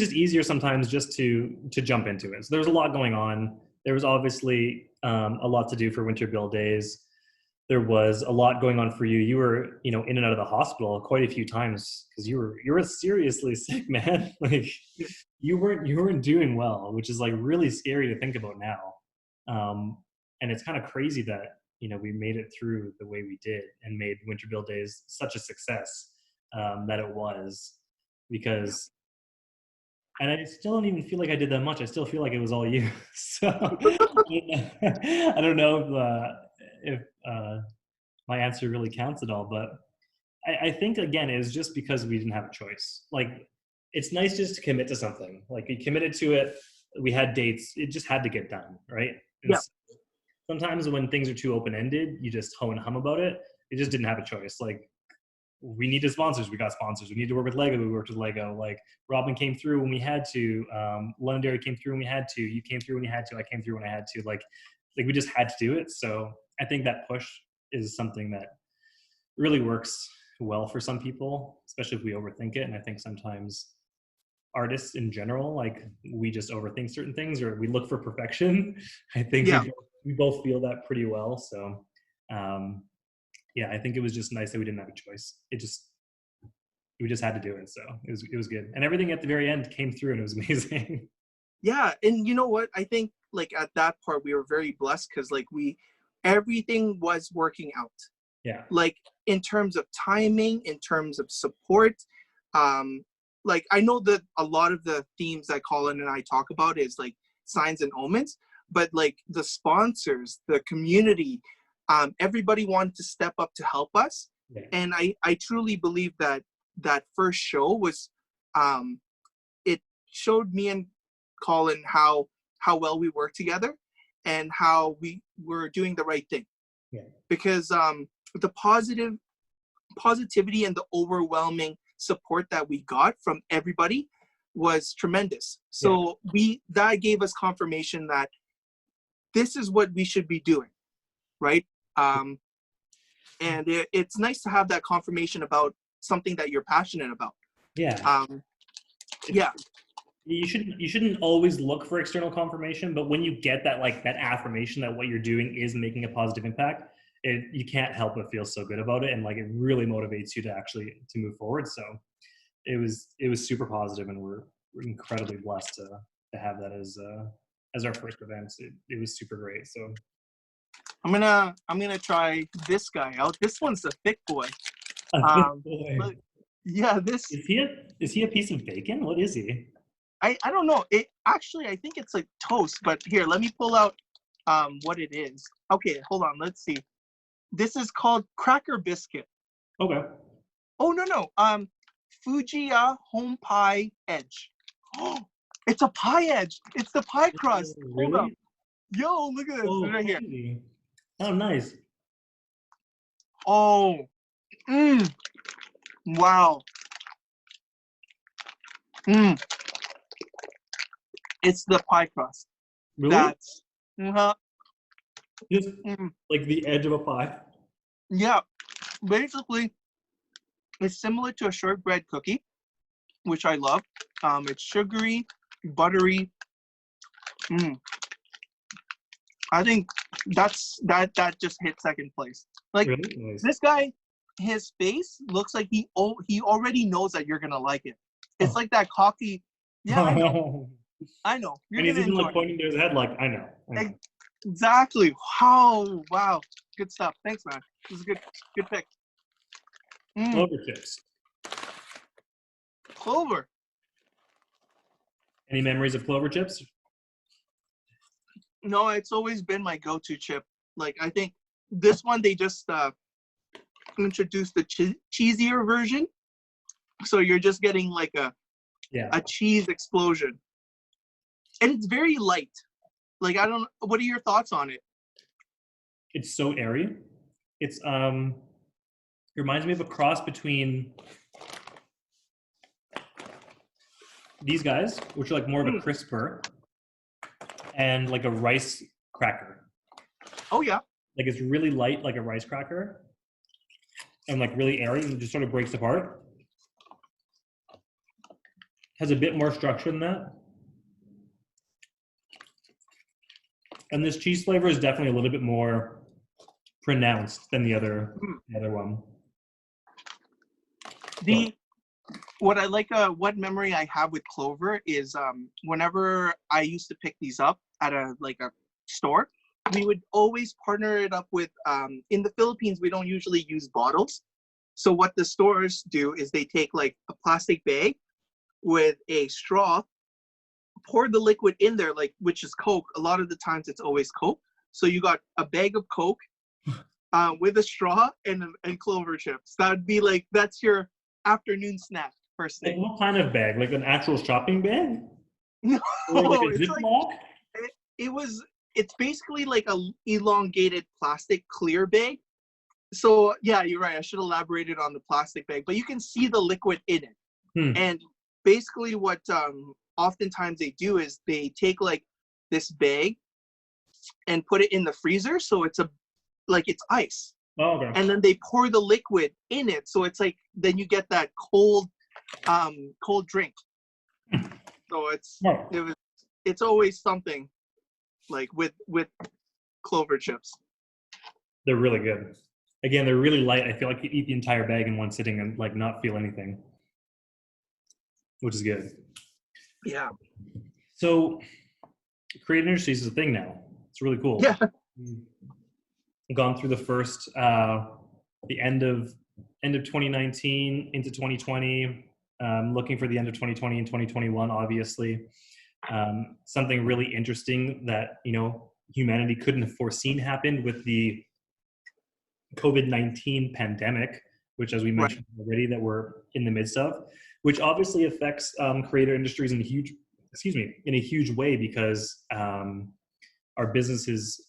it's just easier sometimes just to jump into it. So there was a lot going on. There was obviously a lot to do for winter build days. There was a lot going on for you. You were, in and out of the hospital quite a few times because you were seriously sick, man. Like you weren't doing well, which is like really scary to think about now. And it's kind of crazy that we made it through the way we did and made winter build days such a success that it was, because. And I still don't even feel like I did that much. I still feel like it was all you. So I don't know if my answer really counts at all, but I think again it was just because we didn't have a choice. Like it's nice just to commit to something. Like we committed to it. We had dates. It just had to get done, right? And Yeah. so sometimes when things are too open-ended, you just ho and hum about it. It just didn't have a choice. Like we needed sponsors. We got sponsors. We needed to work with Lego. We worked with Lego. Like Robin came through when we had to. Londonderry came through when we had to. You came through when you had to. I came through when I had to. Like we just had to do it. So I think that push is something that really works well for some people, especially if we overthink it. And I think sometimes artists in general, like we just overthink certain things or we look for perfection. I think we both feel that pretty well. So yeah, I think it was just nice that we didn't have a choice. We just had to do it. So it was good. And everything at the very end came through and it was amazing. Yeah. And you know what? I think like at that part, we were very blessed because like everything was working out. Yeah. Like in terms of timing, in terms of support. Like I know that a lot of the themes that Colin and I talk about is like signs and omens, but like the sponsors, the community, everybody wanted to step up to help us. Yeah. And I truly believe that first show was, it showed me and Colin how well we work together and how we were doing the right thing. Yeah. Because the positivity and the overwhelming support that we got from everybody was tremendous. So that gave us confirmation that this is what we should be doing, right? And it's nice to have that confirmation about something that you're passionate about. Yeah. Yeah. You shouldn't always look for external confirmation, but when you get that that affirmation that what you're doing is making a positive impact, you can't help but feel so good about it, and like it really motivates you to move forward. So it was super positive, and we're incredibly blessed to have that as our first event. It was super great. So I'm gonna try this guy out. This one's a thick boy. boy. Yeah, this is he a piece of bacon? What is he? I don't know. It actually, I think it's like toast, but here, let me pull out what it is. Okay, hold on, let's see. This is called cracker biscuit. Okay. Oh no. Fujiya home pie edge. Oh, it's a pie edge. It's the pie crust. Really? Hold up. Yo, look at this. Oh, It's right here. crazy. Oh, nice. Oh. Wow. It's the pie crust. Really? That's just like the edge of a pie. Yeah. Basically, it's similar to a shortbread cookie, which I love. It's sugary, buttery. I think that just hit second place. Like really? Nice. This guy, his face looks like he already knows that you're gonna like it. It's like that cocky. Yeah, I know. You're and he's gonna even enjoy like pointing to his head like, I know. Exactly. Wow. Good stuff. Thanks, man. This is a good pick. Clover chips. Clover. Any memories of clover chips? No, it's always been my go-to chip. Like I think this one they just introduced the cheesier version, so you're just getting like a cheese explosion, and it's very light. Like I don't. What are your thoughts on it? It's so airy. It's it reminds me of a cross between these guys, which are like more of a crisper, and like a rice cracker. Oh yeah. Like it's really light, like a rice cracker, and like really airy, and it just sort of breaks apart. has a bit more structure than that. And this cheese flavor is definitely a little bit more pronounced than the other one. What I like, what memory I have with Clover is whenever I used to pick these up at a store, we would always partner it up with, in the Philippines, we don't usually use bottles. So what the stores do is they take like a plastic bag with a straw, pour the liquid in there, like, which is Coke. A lot of the times it's always Coke. So you got a bag of Coke with a straw and Clover chips. That would be like, that's your afternoon snack first thing. Like what kind of bag? Like an actual shopping bag? No, Like a it's Ziploc? it's basically like a elongated plastic clear bag. So yeah, you're right. I should elaborate it on the plastic bag, but you can see the liquid in it. And basically what oftentimes they do is they take like this bag and put it in the freezer. So it's it's ice. Oh, okay. And then they pour the liquid in it. So it's like, then you get that cold drink. So it's always something like with Clover chips. They're really good. Again, they're really light. I feel like you eat the entire bag in one sitting and like not feel anything, which is good. Yeah. So creative industries is a thing now. It's really cool. Yeah. Gone through the first, the end of 2019 into 2020, looking for the end of 2020 and 2021, obviously. Something really interesting that, humanity couldn't have foreseen happened with the COVID-19 pandemic, which, as we mentioned already, that we're in the midst of, which obviously affects creator industries in a huge way, because our business is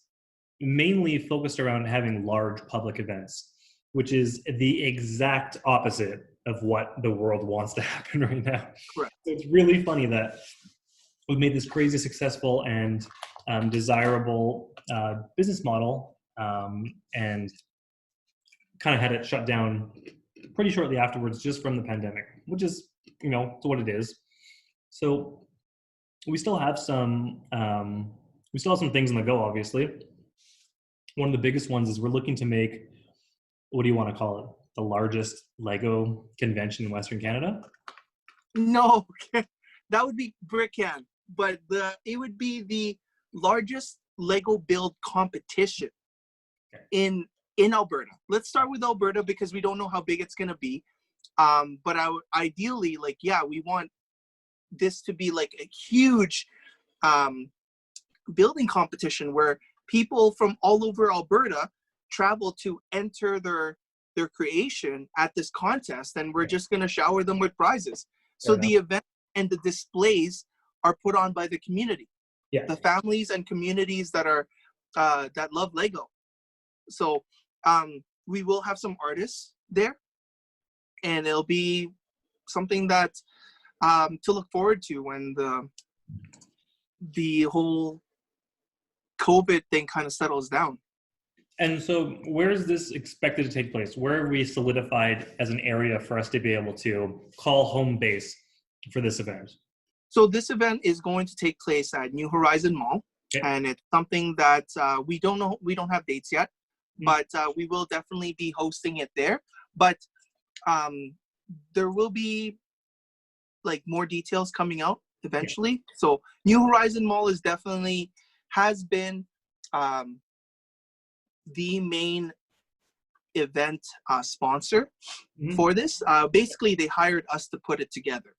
mainly focused around having large public events, which is the exact opposite of what the world wants to happen right now. Correct. So it's really funny that we've made this crazy successful and desirable business model, and kind of had it shut down pretty shortly afterwards, just from the pandemic, which is, it's what it is. So we still have some things on the go, obviously. One of the biggest ones is we're looking to make, what do you want to call it? The largest Lego convention in Western Canada? No, that would be BrickCan, but it would be the largest Lego build competition in Alberta. Let's start with Alberta because we don't know how big it's going to be. But ideally, we want this to be like a huge building competition where people from all over Alberta travel to enter their creation at this contest, and we're just going to shower them with prizes. So the event and the displays are put on by the community, the families and communities that are that love Lego. So we will have some artists there, and it'll be something that to look forward to when the whole COVID thing kind of settles down. And so where is this expected to take place? Where are we solidified as an area for us to be able to call home base for this event? So this event is going to take place at New Horizon Mall, and it's something that we don't know. We don't have dates yet, but we will definitely be hosting it there. But there will be more details coming out eventually. So New Horizon Mall has been the main event sponsor for this. Basically, they hired us to put it together.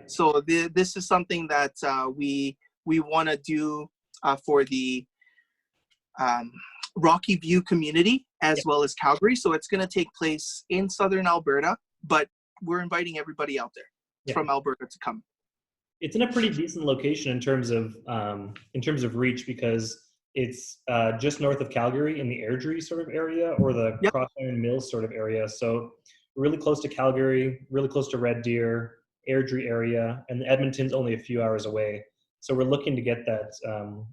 So this is something that we want to do for the Rocky View community as well as Calgary. So it's going to take place in Southern Alberta, but we're inviting everybody out there from Alberta to come. It's in a pretty decent location in terms of reach, because it's just north of Calgary in the Airdrie sort of area, or the Crossiron Mills sort of area. So really close to Calgary, really close to Red Deer, Airdrie area, and Edmonton's only a few hours away. So we're looking to get that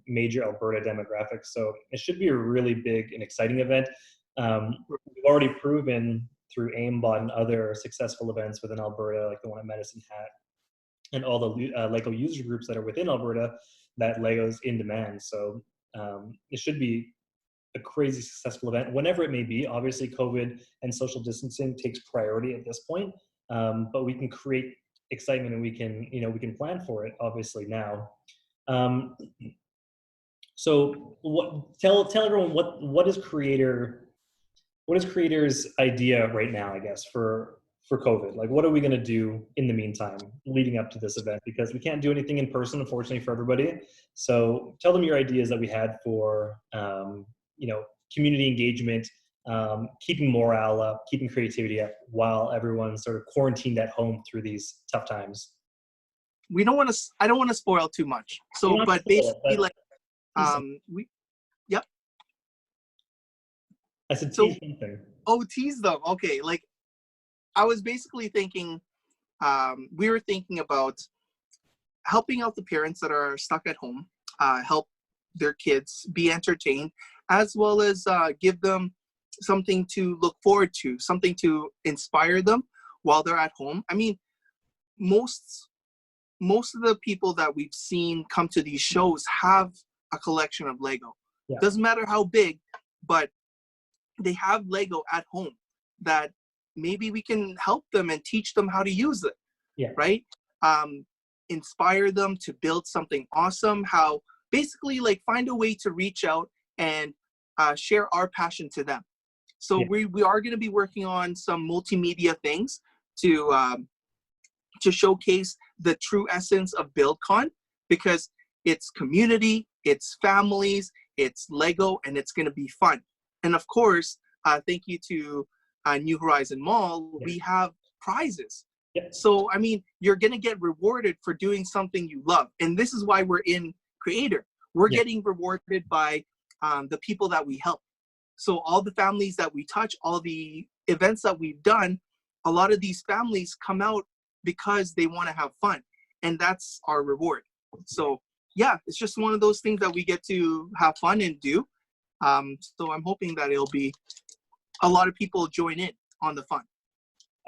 major Alberta demographic. So it should be a really big and exciting event. We've already proven through AIMBOT and other successful events within Alberta, like the one at Medicine Hat, and all the Lego user groups that are within Alberta, that Lego's in demand. So it should be a crazy successful event, whenever it may be. Obviously, COVID and social distancing takes priority at this point, but we can create excitement, and we can plan for it. Obviously now. Um, so, tell everyone what is Creator's idea right now, I guess, for COVID? Like, what are we going to do in the meantime leading up to this event? Because we can't do anything in person, unfortunately, for everybody. So tell them your ideas that we had for, community engagement, keeping morale up, keeping creativity up while everyone's sort of quarantined at home through these tough times. I don't want to spoil too much. So, but basically, like, we, yep. I said tease something. Oh, tease them. Okay. Like, I was basically thinking, we were thinking about helping out the parents that are stuck at home, help their kids be entertained, as well as give them something to look forward to, something to inspire them while they're at home. I mean, most of the people that we've seen come to these shows have a collection of Lego. Yeah. Doesn't matter how big, but they have Lego at home that maybe we can help them and teach them how to use it. Yeah. Right? Inspire them to build something awesome. How basically, like, find a way to reach out and share our passion to them. So we are going to be working on some multimedia things to showcase the true essence of BuildCon, because it's community, it's families, it's Lego, and it's going to be fun. And of course, thank you to New Horizon Mall, we have prizes. So, I mean, you're going to get rewarded for doing something you love. And this is why we're in Creator. We're getting rewarded by the people that we help. So all the families that we touch, all the events that we've done, a lot of these families come out because they want to have fun. And that's our reward. So, yeah, it's just one of those things that we get to have fun and do. So I'm hoping that it'll be a lot of people join in on the fun.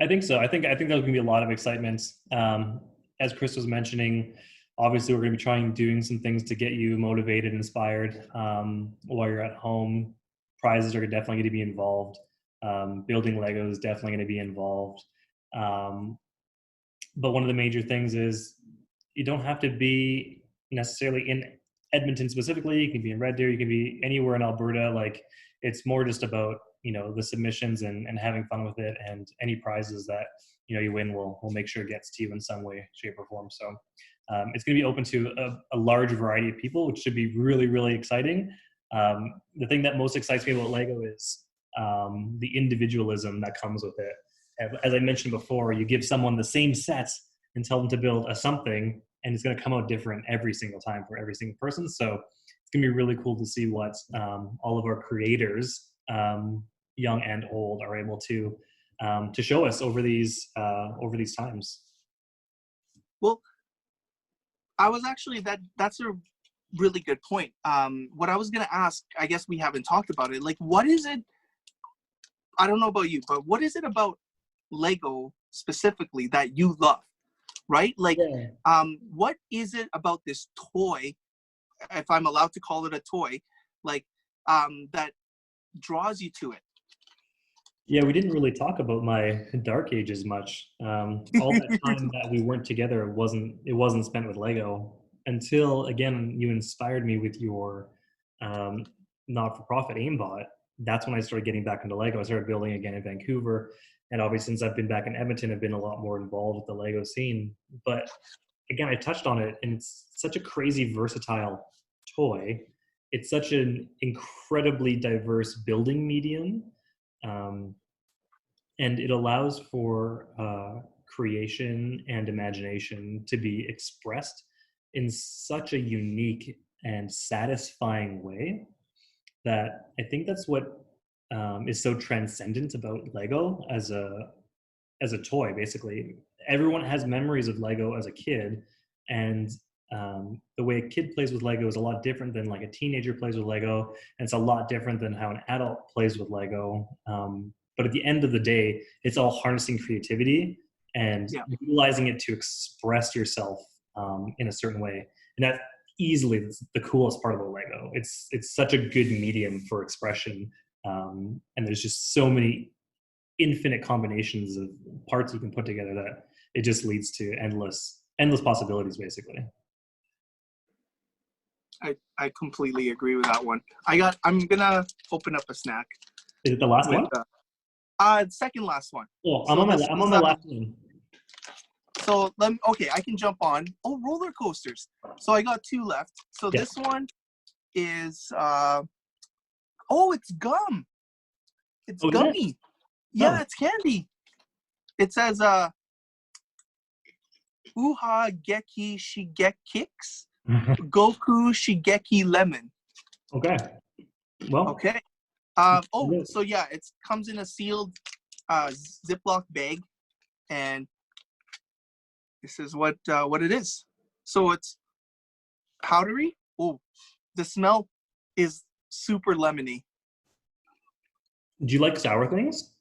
I think so. I think there's going to be a lot of excitement. As Kris was mentioning, obviously we're going to be doing some things to get you motivated, inspired while you're at home. Prizes are definitely going to be involved. Building Lego is definitely going to be involved. But one of the major things is you don't have to be necessarily in Edmonton specifically. You can be in Red Deer. You can be anywhere in Alberta. Like, it's more just about, the submissions and having fun with it, and any prizes that, you win, we'll make sure it gets to you in some way, shape, or form. So it's going to be open to a large variety of people, which should be really, really exciting. The thing that most excites me about Lego is the individualism that comes with it. As I mentioned before, you give someone the same sets and tell them to build a something, and it's going to come out different every single time for every single person. So it's going to be really cool to see what all of our creators, young and old, are able to show us over these times. Well, I was actually that's a really good point. What I was going to ask, I guess we haven't talked about it. Like, what is it? I don't know about you, but what is it about Lego specifically that you love? Right? Like, what is it about this toy, if I'm allowed to call it a toy, like, that draws you to it? Yeah, we didn't really talk about my dark ages much. All that time that we weren't together, it wasn't spent with Lego until, again, you inspired me with your not-for-profit aimbot. That's when I started getting back into Lego. I started building again in Vancouver. And obviously, since I've been back in Edmonton, I've been a lot more involved with the Lego scene. But again, I touched on it, and it's such a crazy versatile toy. It's such an incredibly diverse building medium. And it allows for creation and imagination to be expressed in such a unique and satisfying way that I think that's what is so transcendent about Lego as a toy. Basically, everyone has memories of Lego as a kid, and the way a kid plays with Lego is a lot different than like a teenager plays with Lego, and it's a lot different than how an adult plays with Lego. But at the end of the day, it's all harnessing creativity and Yeah. utilizing it to express yourself in a certain way. And that easily the coolest part of the Lego. It's such a good medium for expression, and there's just so many infinite combinations of parts you can put together that it just leads to endless possibilities, basically. I completely agree with that one. I'm gonna open up a snack. Is it the last with, one? Second last one. Oh, So I'm on my last one. So okay, I can jump on. Oh, roller coasters. So I got 2 left. So Yeah. this one is it's gum. It's gummy. Yeah, it's candy. It says Uha Geki Shigekix Goku Shigeki Lemon. Okay. Well. Okay. So yeah, it comes in a sealed Ziploc bag, and this is what it is. So it's powdery. Oh, the smell is super lemony. Do you like sour things?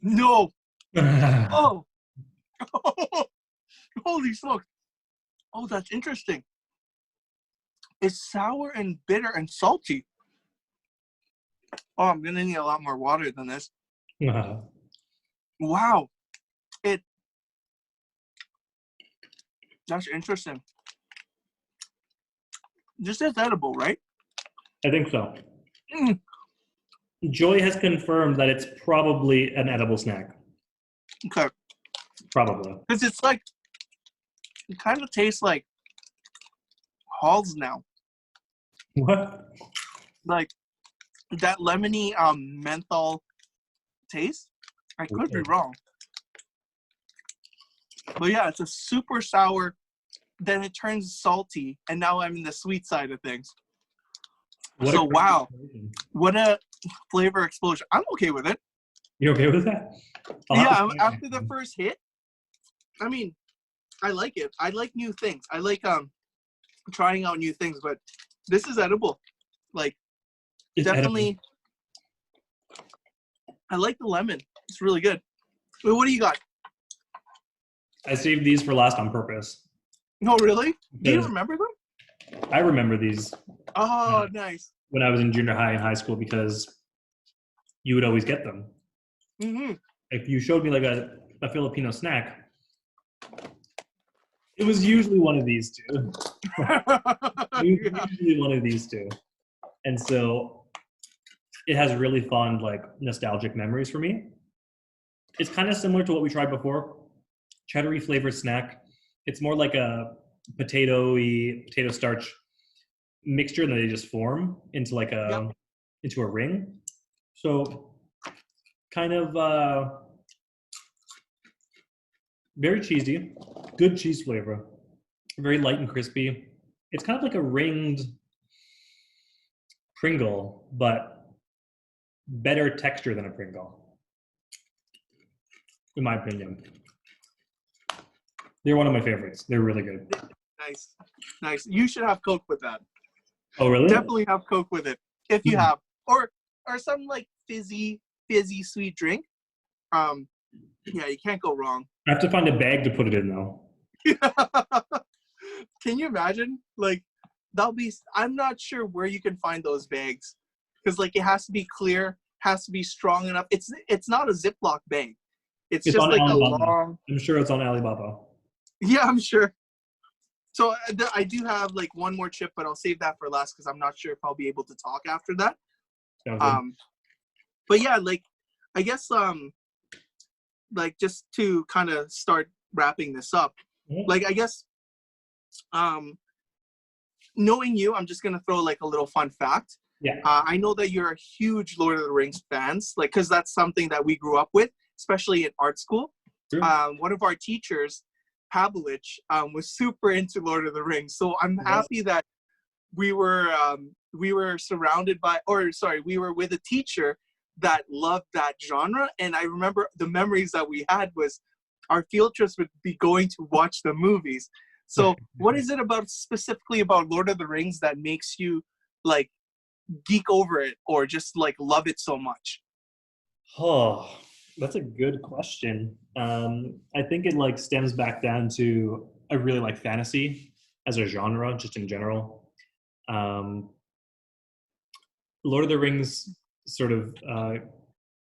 No. Oh. Holy smokes. Oh, that's interesting. It's sour and bitter and salty. Oh, I'm gonna need a lot more water than this. Wow. That's interesting. This is edible, right? I think so. Joy has confirmed that it's probably an edible snack. Okay. Probably. Because it's like, it kind of tastes like Halls now. What? Like that lemony menthol taste. I could be wrong. But yeah, it's a super sour, then it turns salty, and now I'm in the sweet side of things. Wow. What a flavor explosion. I'm okay with it. You okay with that? Yeah, after the first hit, I mean, I like it. I like new things. I like trying out new things, but this is edible. Like, it's definitely edible. I like the lemon. It's really good. Wait, what do you got? I saved these for last on purpose. No, really? Do you remember them? I remember these. Oh, nice. When I was in junior high and high school, because you would always get them. Mm-hmm. If you showed me like a Filipino snack, it was usually one of these two. Usually one of these two. And so it has really fond, like, nostalgic memories for me. It's kind of similar to what we tried before. Cheddar-y flavored snack. It's more like a potato starch mixture, and then they just form into like into a ring. So kind of very cheesy, good cheese flavor, very light and crispy. It's kind of like a ringed Pringle, but better texture than a Pringle, in my opinion. They're one of my favorites. They're really good. Nice. You should have Coke with that. Oh, really? Definitely have Coke with it if you have, or some like fizzy sweet drink. Yeah, you can't go wrong. I have to find a bag to put it in though. Can you imagine? Like, I'm not sure where you can find those bags, because like it has to be clear, has to be strong enough. It's not a Ziploc bag. It's just like Alibaba. a long. I'm sure it's on Alibaba. Yeah, I'm sure. So I do have like one more chip, but I'll save that for last because I'm not sure if I'll be able to talk after that. But yeah, like I guess like just to kind of start wrapping this up, like I guess knowing you, I'm just gonna throw like a little fun fact. Yeah. I know that you're a huge Lord of the Rings fans, like because that's something that we grew up with, especially in art school. Sure. One of our teachers, Pavlich, was super into Lord of the Rings. So I'm happy that we were surrounded by, we were with a teacher that loved that genre. And I remember the memories that we had was our field trips would be going to watch the movies. So what is it specifically about Lord of the Rings that makes you like geek over it or just like love it so much? Oh, That's a good question. I think it like stems back down to I really like fantasy as a genre, just in general. Um, Lord of the Rings sort of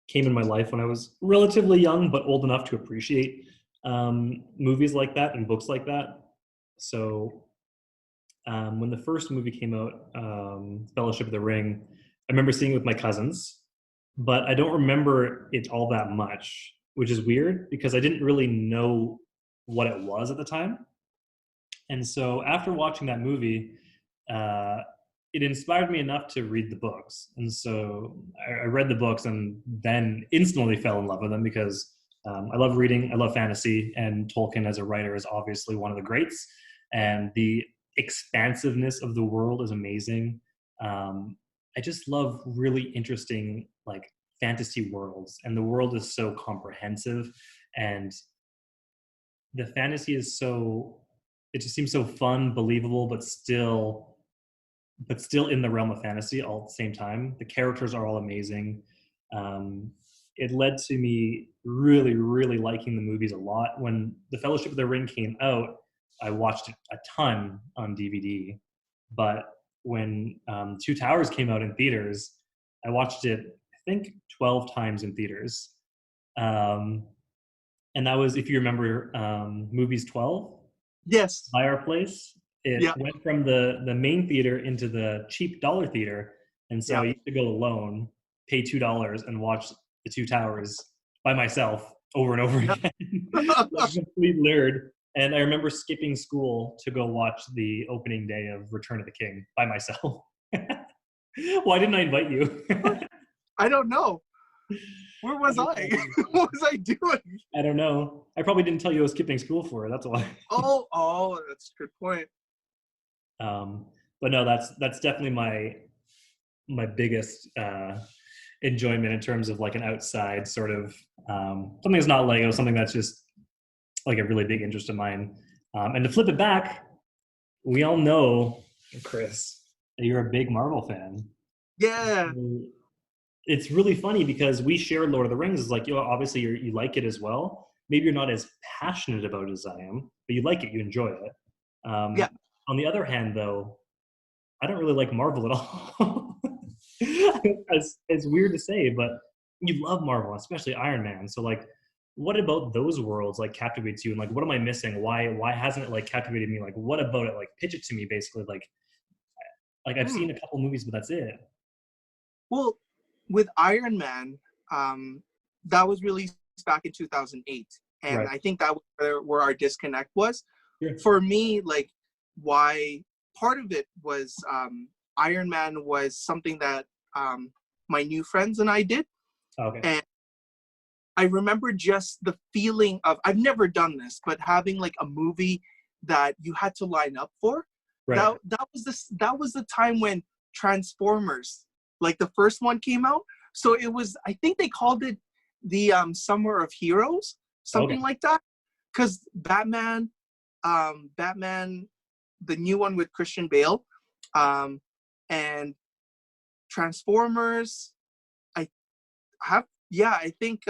came in my life when I was relatively young, but old enough to appreciate movies like that and books like that. So when the first movie came out, Fellowship of the Ring, I remember seeing it with my cousins, but I don't remember it all that much, which is weird because I didn't really know what it was at the time. And so after watching that movie, uh, it inspired me enough to read the books. And so I read the books and then instantly fell in love with them because I love reading, I love fantasy, and Tolkien as a writer is obviously one of the greats. And the expansiveness of the world is amazing. I just love really interesting, like, fantasy worlds, and the world is so comprehensive, and the fantasy is so, it just seems so fun, believable, but still in the realm of fantasy all at the same time. The characters are all amazing. Um, it led to me really, really liking the movies a lot. When The Fellowship of the Ring came out, I watched it a ton on DVD. But when Two Towers came out in theaters, I watched it, I think, 12 times in theaters. Um, and that was, if you remember, Movies 12 Yes. by our place. It Yeah. went from the main theater into the cheap dollar theater, and so Yeah. I used to go alone, pay $2, and watch the Two Towers by myself over and over Yeah. again, like a complete nerd. And I remember skipping school to go watch the opening day of Return of the King by myself. Why didn't I invite you? I don't know. Where was I? What was I doing? I don't know. I probably didn't tell you I was skipping school for it. That's why. Oh, that's a good point. Um, but no, that's definitely my biggest enjoyment in terms of like an outside sort of something that's not Lego, something that's just like a really big interest of mine. And to flip it back, we all know, Kris, that you're a big Marvel fan. Yeah. So it's really funny because we share Lord of the Rings. It's like, you know, obviously you like it as well. Maybe you're not as passionate about it as I am, but you like it, you enjoy it. Yeah. On the other hand, though, I don't really like Marvel at all. It's weird to say, but you love Marvel, especially Iron Man. So like, what about those worlds like captivates you? And like, what am I missing? Why hasn't it like captivated me? Like, what about it? Like, pitch it to me, basically. Like I've Hmm. seen a couple movies, but that's it. Well, with Iron Man, um, that was released back in 2008, and Right. I think that was where our disconnect was. Sure. For me, like, why part of it was Iron Man was something that my new friends and I did, Okay. and I remember just the feeling of, I've never done this, but having like a movie that you had to line up for. Right. That was the time when Transformers, like the first one, came out. So it was, I think they called it the Summer of Heroes, Okay. something like that. Because Batman, the new one with Christian Bale, and Transformers. I have, yeah, I think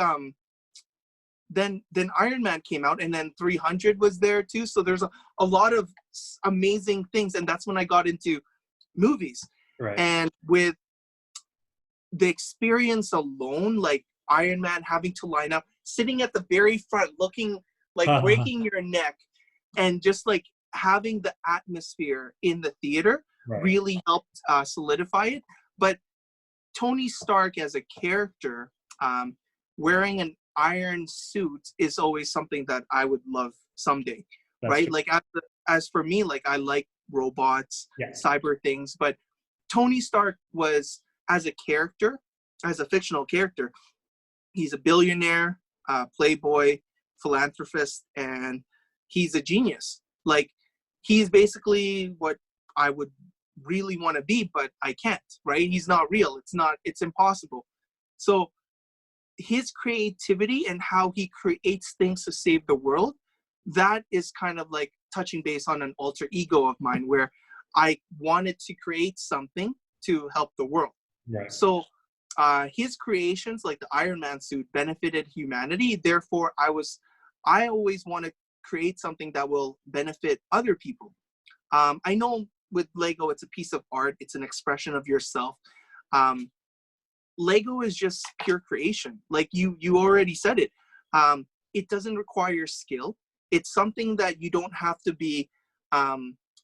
then Iron Man came out, and then 300 was there too. So there's a lot of amazing things, and that's when I got into movies. Right. And with the experience alone, like Iron Man having to line up, sitting at the very front, looking like breaking your neck, and just like having the atmosphere in the theater Right. really helped solidify it. But Tony Stark as a character, wearing an iron suit is always something that I would love someday, That's right? true. Like as for me, like I like robots, Yeah. cyber things, but Tony Stark was, as a character, as a fictional character, he's a billionaire, playboy, philanthropist, and he's a genius. Like, he's basically what I would really want to be, but I can't, right? He's not real. It's impossible. So his creativity and how he creates things to save the world, that is kind of like touching base on an alter ego of mine, where I wanted to create something to help the world. Right. So his creations, like the Iron Man suit, benefited humanity. Therefore, I always want to create something that will benefit other people. I know with Lego, it's a piece of art. It's an expression of yourself. Lego is just pure creation. Like you already said it. It doesn't require skill. It's something that you don't have to be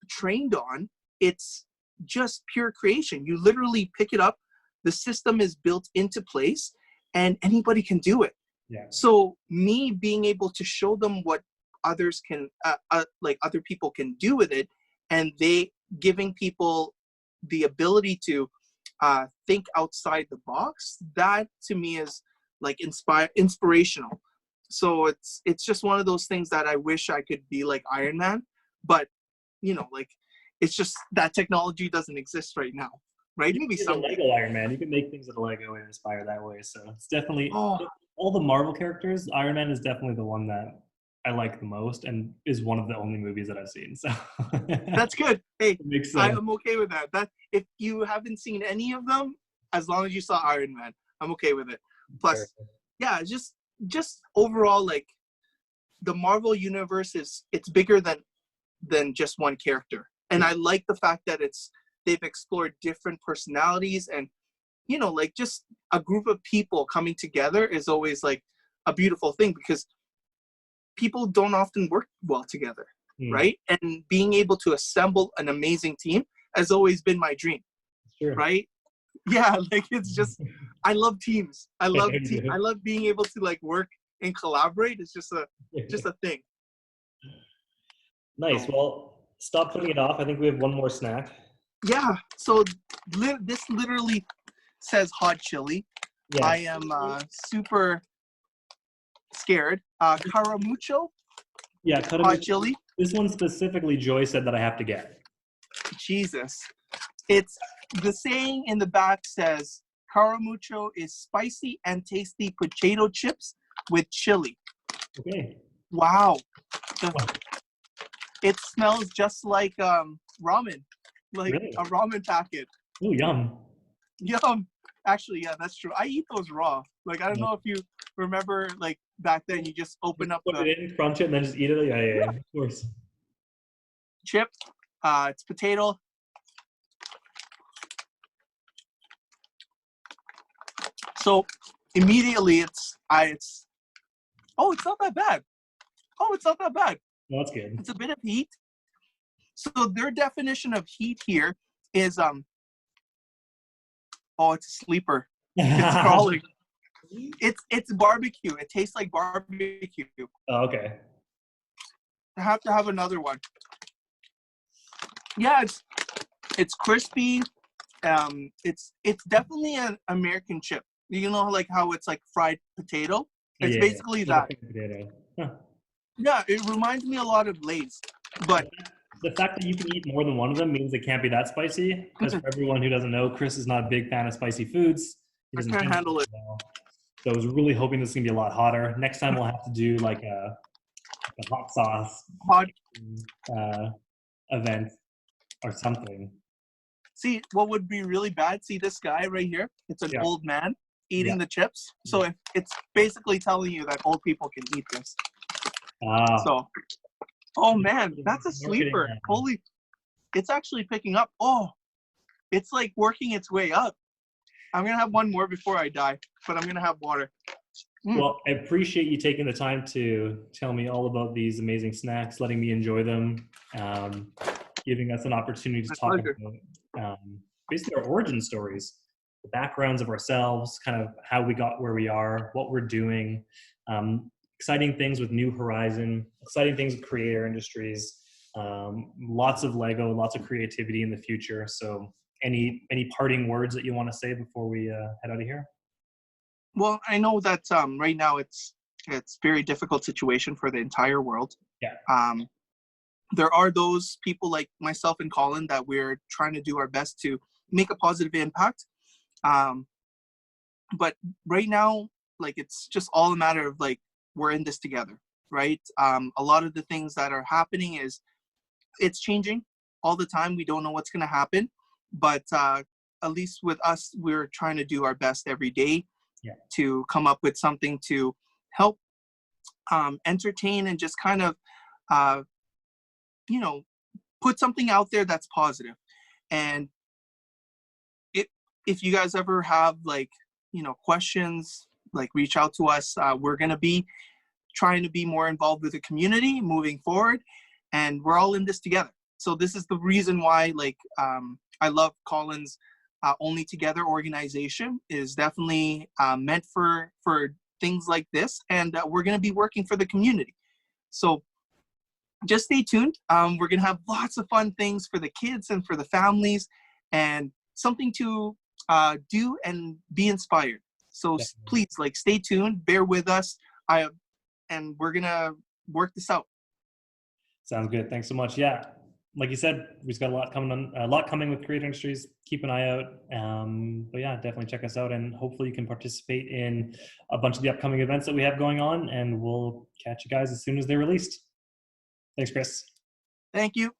trained on. It's just pure creation. You literally pick it up. The system is built into place, and anybody can do it. Yeah. So me being able to show them what others can, like other people can do with it, and they giving people the ability to think outside the box, that to me is like inspirational. So it's just one of those things that I wish I could be like Iron Man, but like it's just that technology doesn't exist right now, right? Maybe some Lego Iron Man. You can make things out of Lego and inspire that way. So it's definitely all the Marvel characters. Iron Man is definitely the one that I like the most, and is one of the only movies that I've seen. So that's good. Hey, I'm okay with that. That if you haven't seen any of them, as long as you saw Iron Man, I'm okay with it. Plus, yeah, just overall, like the Marvel universe it's bigger than just one character, and I like the fact that they've explored different personalities, and like just a group of people coming together is always like a beautiful thing, because people don't often work well together, right? And being able to assemble an amazing team has always been my dream, right? Yeah, like it's just, I love teams. I love being able to like work and collaborate. It's just a thing. Nice. Well, stop putting it off. I think we have one more snack. Yeah. So this literally says hot chili. Yes. I am super scared. Caramucho. Yeah, hot chili. This one specifically, Joy said that I have to get. Jesus. It's the saying in the back says Caramucho is spicy and tasty potato chips with chili. Okay. Wow. It smells just like ramen, like a ramen packet. Oh, yum. Yum. Actually, yeah, that's true. I eat those raw. Like, I don't know if you remember, like, back then you just open up put it in, crunch it, and then just eat it. Yeah, of course. Chip. It's potato. So immediately it's not that bad. It's not that bad. No, that's good. It's a bit of heat. So their definition of heat here is it's a sleeper. It's crawling. It's barbecue. It tastes like barbecue. Oh, okay. I have to have another one. Yeah, it's crispy. It's definitely an American chip. You know, like how it's like fried potato? It's basically that. Potato. Huh. Yeah, it reminds me a lot of Lay's. But the fact that you can eat more than one of them means it can't be that spicy. Because for everyone who doesn't know, Kris is not a big fan of spicy foods. He doesn't handle it. Well. So I was really hoping this is gonna be a lot hotter. Next time we'll have to do like a hot sauce event or something. See, what would be really bad? See this guy right here? It's an old man eating the chips. So it's basically telling you that old people can eat this. So, oh man, that's a sleeper. Holy, it's actually picking up. Oh, it's like working its way up. I'm going to have one more before I die, but I'm going to have water. Well, I appreciate you taking the time to tell me all about these amazing snacks, letting me enjoy them, giving us an opportunity to talk about basically our origin stories, the backgrounds of ourselves, kind of how we got where we are, what we're doing, exciting things with New Horizon, exciting things with creator industries, lots of Lego, lots of creativity in the future. So any parting words that you want to say before we head out of here? Well, I know that right now it's very difficult situation for the entire world. Yeah. There are those people like myself and Colin that we're trying to do our best to make a positive impact. But right now, like, it's just all a matter of like, we're in this together, right? A lot of the things that are happening is it's changing all the time. We don't know what's going to happen, but at least with us, we're trying to do our best every day Yeah. to come up with something to help entertain and just kind of, you know, put something out there that's positive. And if you guys ever have like, you know, questions, like reach out to us. We're going to be trying to be more involved with the community moving forward, and we're all in this together. So this is the reason why, like, I love Colin's Only Together organization is definitely meant for things like this, and we're going to be working for the community. So just stay tuned. We're going to have lots of fun things for the kids and for the families, and something to do and be inspired. So please, like, stay tuned, bear with us, and we're going to work this out. Sounds good. Thanks so much. Yeah. Like you said, we've got a lot coming with Creator Industries. Keep an eye out. But yeah, definitely check us out, and hopefully you can participate in a bunch of the upcoming events that we have going on, and we'll catch you guys as soon as they're released. Thanks, Kris. Thank you.